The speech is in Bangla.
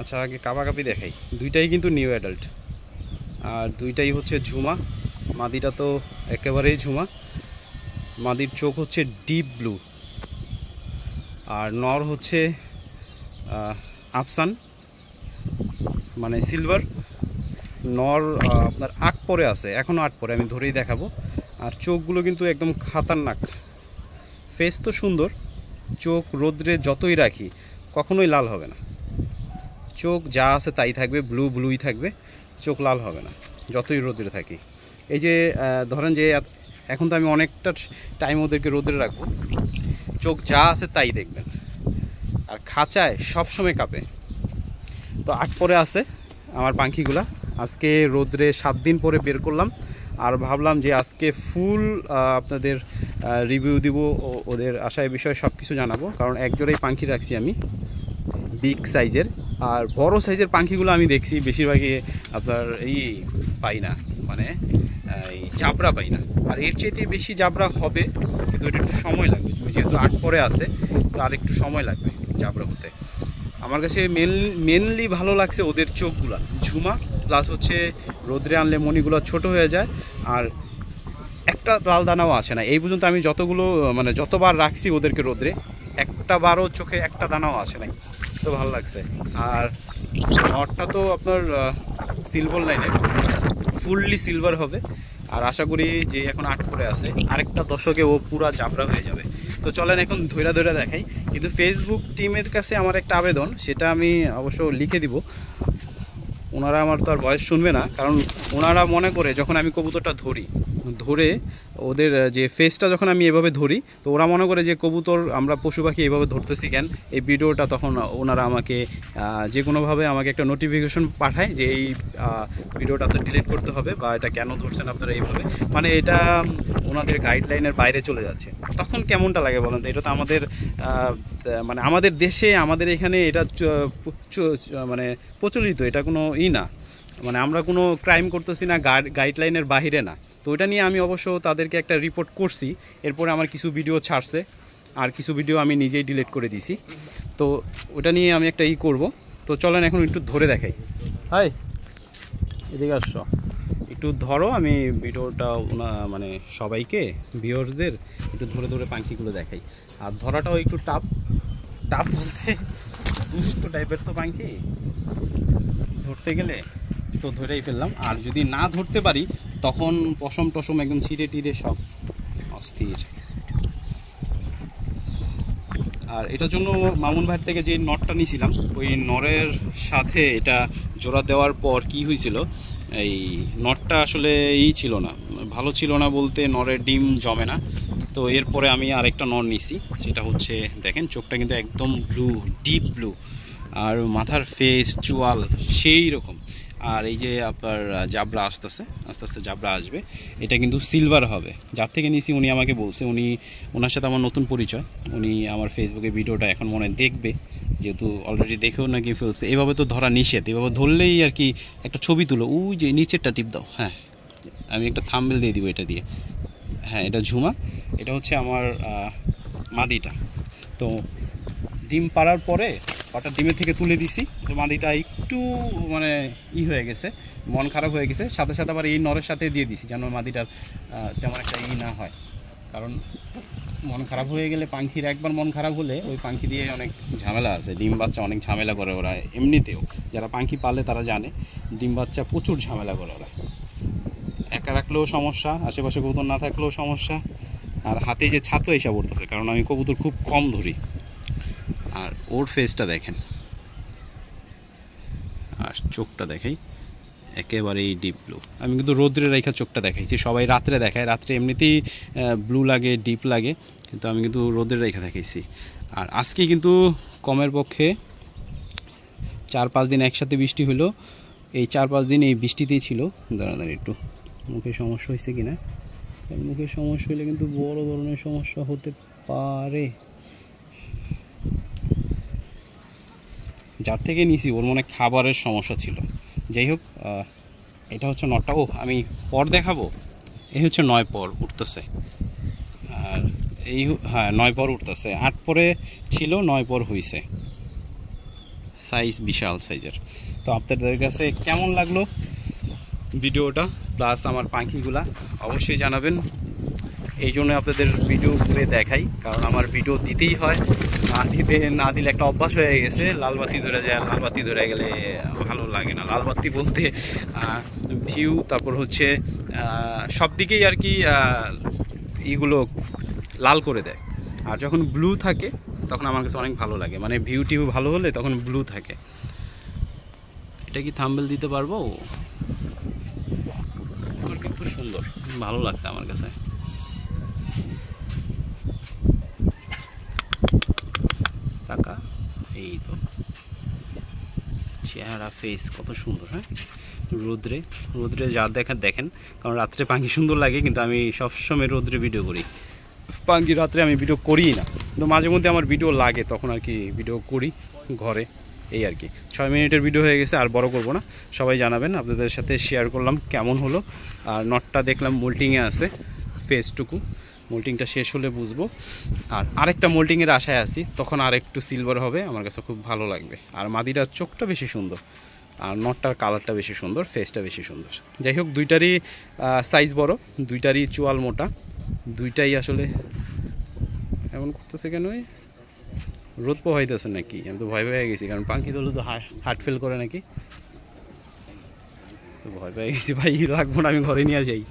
আচ্ছা আগে কাপাকাপি দেখাই, দুইটাই কিন্তু নিউ অ্যাডাল্ট, আর দুইটাই হচ্ছে ঝুমা। মাদিটা তো একেবারেই ঝুমা, মাদির চোখ হচ্ছে ডিপ ব্লু, আর নর হচ্ছে আফসান মানে সিলভার। নর আপনার 8 পরে আছে, এখনও 8 পরে, আমি ধরেই দেখাবো। আর চোখগুলো কিন্তু একদম খাতারনাক, ফেস তো সুন্দর, চোখ রোদ্রে যতই রাখি কখনোই লাল হবে না, চোখ যা আছে তাই থাকবে, ব্লুই থাকবে, চোখ লাল হবে না যতই রোদ্রে থাকি। এই যে ধরেন যে এখন তো আমি অনেকটা টাইম ওদেরকে রোদ্রে রাখবো, চোখ যা আছে তাই দেখবেন, আর খাঁচায় সবসময় কাঁপে। তো 8 পরে আছে আমার পাখিগুলা, আজকে রোদ্রে 7 দিন পরে বের করলাম, আর ভাবলাম যে আজকে ফুল আপনাদের রিভিউ দিব, ওদের আশায় বিষয়ে সব কিছু জানাবো, কারণ একজোড়াই পাখি রাখছি আমি বিগ সাইজের। আর বড় সাইজের পাখিগুলো আমি দেখছি বেশিরভাগই আপনার এই পাই না, মানে এই জাবরা পাই না, আর এর চেয়ে বেশি জাবরা হবে, কিন্তু এটা একটু সময় লাগবে, যেহেতু 8 পরে আছে তো আর একটু সময় লাগবে জাবরা হতে। আমার কাছে মেনলি ভালো লাগছে ওদের চোখগুলা ঝুমা, প্লাস হচ্ছে রোদ্রে আনলে মণিগুলো ছোট হয়ে যায়, আর একটা লাল দানাও আসে না এই পর্যন্ত। আমি যতগুলো মানে যতবার রাখছি ওদেরকে রোদ্রে, একটা বারও চোখে একটা দানাও আসে নাই, তো ভালো লাগছে। আর নটটা তো আপনার সিলভার লাইনে, ফুললি সিলভার হবে, আর আশা করি যে এখন 8 পরে আছে, আরেকটা দশকে ও পুরা জাবরা হয়ে যাবে। তো চলেন এখন ধৈরা দেখাই। কিন্তু ফেসবুক টিমের কাছে আমার একটা আবেদন, সেটা আমি অবশ্য লিখে দিব, ওনারা আমার তো আর ভয়েস শুনবে না, কারণ ওনারা মনে করে যখন আমি কবুতরটা ধরে ওদের যে ফেসটা যখন আমি এভাবে ধরি, তো ওরা মনে করে যে কবুতর আমরা পশু পাখি এইভাবে ধরতেছি কেন, এই ভিডিওটা তখন ওনারা আমাকে যে কোনোভাবে আমাকে একটা নোটিফিকেশন পাঠায় যে এই ভিডিওটা আপনার ডিলিট করতে হবে, বা এটা কেন ধরছেন আপনারা এইভাবে, মানে এটা ওনাদের গাইডলাইনের বাইরে চলে যাচ্ছে। তখন কেমনটা লাগে বলেন তো? এটা তো আমাদের মানে আমাদের দেশে, আমাদের এখানে এটা মানে প্রচলিত, এটা কোনো না, মানে আমরা কোনো ক্রাইম করতেছি না, গাইডলাইনের বাহিরে না। তো ওইটা নিয়ে আমি অবশ্য তাদেরকে একটা রিপোর্ট করছি, এরপরে আমার কিছু ভিডিও ছাড়ছে, আর কিছু ভিডিও আমি নিজেই ডিলিট করে দিছি। তো ওটা নিয়ে আমি একটা করব। তো চলেন এখন একটু ধরে দেখাই। হাই, এদিকে আসছো, একটু ধরো, আমি ভিডিওটা মানে সবাইকে ভিউয়ার্সদের একটু ধরে পাখিগুলো দেখাই। আর ধরাটাও একটু টাফ বলতে দুষ্ট টাইপের তো পাখি, ধরতে গেলে তো ধরেই ফেললাম, আর যদি না ধরতে পারি তখন পশম টসম একদম ছিঁড়ে টিড়ে সব অস্থির। আর এটার জন্য মামুন ভাইয়ের থেকে যে নটটা নিয়েছিলাম, ওই নরের সাথে এটা জোড়া দেওয়ার পর কি হয়েছিল, এই নটটা আসলে ছিল না, ভালো ছিল না বলতে নরের ডিম জমে না। তো এরপরে আমি আরেকটা নর নিছি, সেটা হচ্ছে দেখেন চোখটা কিন্তু একদম ব্লু, ডিপ ব্লু, আর মাথার ফেস চুয়াল সেই রকম। আর এই যে আপনার জাবরা আস্তে আস্তে জাবরা আসবে, এটা কিন্তু সিলভার হবে। যার থেকে নিছি উনি আমাকে বলছে, ওনার সাথে আমার নতুন পরিচয়, উনি আমার ফেসবুকে ভিডিওটা এখন মনে দেখবে, যেহেতু অলরেডি দেখেও নাকি ফেলছে। এভাবে তো ধরা নিষেধ, এভাবে ধরলেই আর কি একটা ছবি তুলো, ওই যে নিচেরটা টিপ দাও, হ্যাঁ আমি একটা থাম্বনেল দিয়ে দিব এটা দিয়ে। হ্যাঁ এটা ঝুমা, এটা হচ্ছে আমার মাদিটা। তো ডিম পাড়ার পরে ওটা ডিমের থেকে তুলে দিছি, তো মাদিটা একটু মানে হয়ে গেছে, মন খারাপ হয়ে গেছে, সাথে সাথে আবার এই নরের সাথে দিয়ে দিছি যেন মাদিটার তেমন একটা না হয়, কারণ মন খারাপ হয়ে গেলে পাখির একবার মন খারাপ হলে ওই পাখি দিয়ে অনেক ঝামেলা আছে, ডিম বাচ্চা অনেক ঝামেলা করে ওরা, এমনিতেও যারা পাখি পালে তারা জানে ডিম বাচ্চা প্রচুর ঝামেলা করে ওরা, একা রাখলেও সমস্যা, আশেপাশে কবুতর না থাকলেও সমস্যা, আর হাতে যে ছাতু এসে পড়তেছে, কারণ আমি কবুতর খুব কম ধরি। আর ওর ফেসটা দেখেন, আর চোখটা দেখাই একেবারেই ডিপ ব্লু। আমি কিন্তু রোদ্রে রেখা চোখটা দেখাইছি, সবাই রাত্রে দেখায়, রাত্রে এমনিতেই ব্লু লাগে, ডিপ লাগে, কিন্তু আমি কিন্তু রোদ্রে রেখা দেখাইছি। আর আজকে কিন্তু কমের পক্ষে 4-5 দিন একসাথে বৃষ্টি হলো, এই 4-5 দিন এই বৃষ্টিতেই ছিল। দাঁড়ান একটু, মুখে সমস্যা হয়েছে কিনা, কারণ মুখে সমস্যা হলে কিন্তু বড় ধরনের সমস্যা হতে পারে। যার থেকে নিয়েছি ওর মনে খাবারের সমস্যা ছিল। যাই হোক, এটা হচ্ছে নটা, আমি পর দেখাবো। এই হচ্ছে 9 পর উঠতেছে, আর এই হ্যাঁ 9 পর উঠতেছে, 8 পরে ছিল 9 পর হয়েছে। সাইজ বিশাল সাইজের। তো আপনাদের কাছে কেমন লাগলো ভিডিওটা প্লাস আমার পাখিগুলা অবশ্যই জানাবেন। এই জন্য আপনাদের ভিডিও করে দেখাই, কারণ আমার ভিডিও দিতেই হয়, না দিলে একটা অভ্যাস হয়ে গেছে। লালবাতি ধরে যায়, লালবাতি ধরে গেলে ভালো লাগে না। লালবাতি বলতে ভিউ, তারপর হচ্ছে সব দিকেই আর কি এইগুলো লাল করে দেয়। আর যখন ব্লু থাকে তখন আমার কাছে অনেক ভালো লাগে, মানে ভিউ টিউ ভালো হলে তখন ব্লু থাকে। এটা কি থাম্বনেল দিতে পারবো? তোর কিন্তু সুন্দর, ভালো লাগছে আমার কাছে। টাকা এই তো চেহারা ফেস কত সুন্দর। হ্যাঁ, রোদ্রে রোদ্রে যা দেখেন, কারণ রাত্রে পাখি সুন্দর লাগে, কিন্তু আমি সবসময় রোদ্রে ভিডিও করি। পাখি রাত্রে আমি ভিডিও করি না, কিন্তু মাঝে মধ্যে আমার ভিডিও লাগে, তখন আর কি ভিডিও করি ঘরে। এই আর কি 6 মিনিটের ভিডিও হয়ে গেছে, আর বড় করব না। সবাই জানাবেন, আপনাদের সাথে শেয়ার করলাম কেমন হলো। আর নটটা দেখলাম মোল্টিংয়ে আছে, ফেসটুকু মোল্টিংটা শেষ হলে বুঝবো। আর আরেকটা মোল্টিংয়ের আশায় আছি, তখন আর একটু সিলভার হবে, আমার কাছে খুব ভালো লাগবে। আর মাদিটার চোখটা বেশি সুন্দর, আর নটটার কালারটা বেশি সুন্দর, ফেসটা বেশি সুন্দর। যাই হোক, দুইটারই সাইজ বড়, দুইটারই চোয়াল মোটা, দুইটাই আসলে এমন করতেছে কেন? রোদ পোহাইতেছে নাকি? আমি তো ভয় পেয়ে গেছি, কারণ পাখি দলে তো হার্ট ফেল করে নাকি, তো ভয় পেয়ে গেছি ভাই। লাগবো না, আমি ঘরে নিয়ে যাই।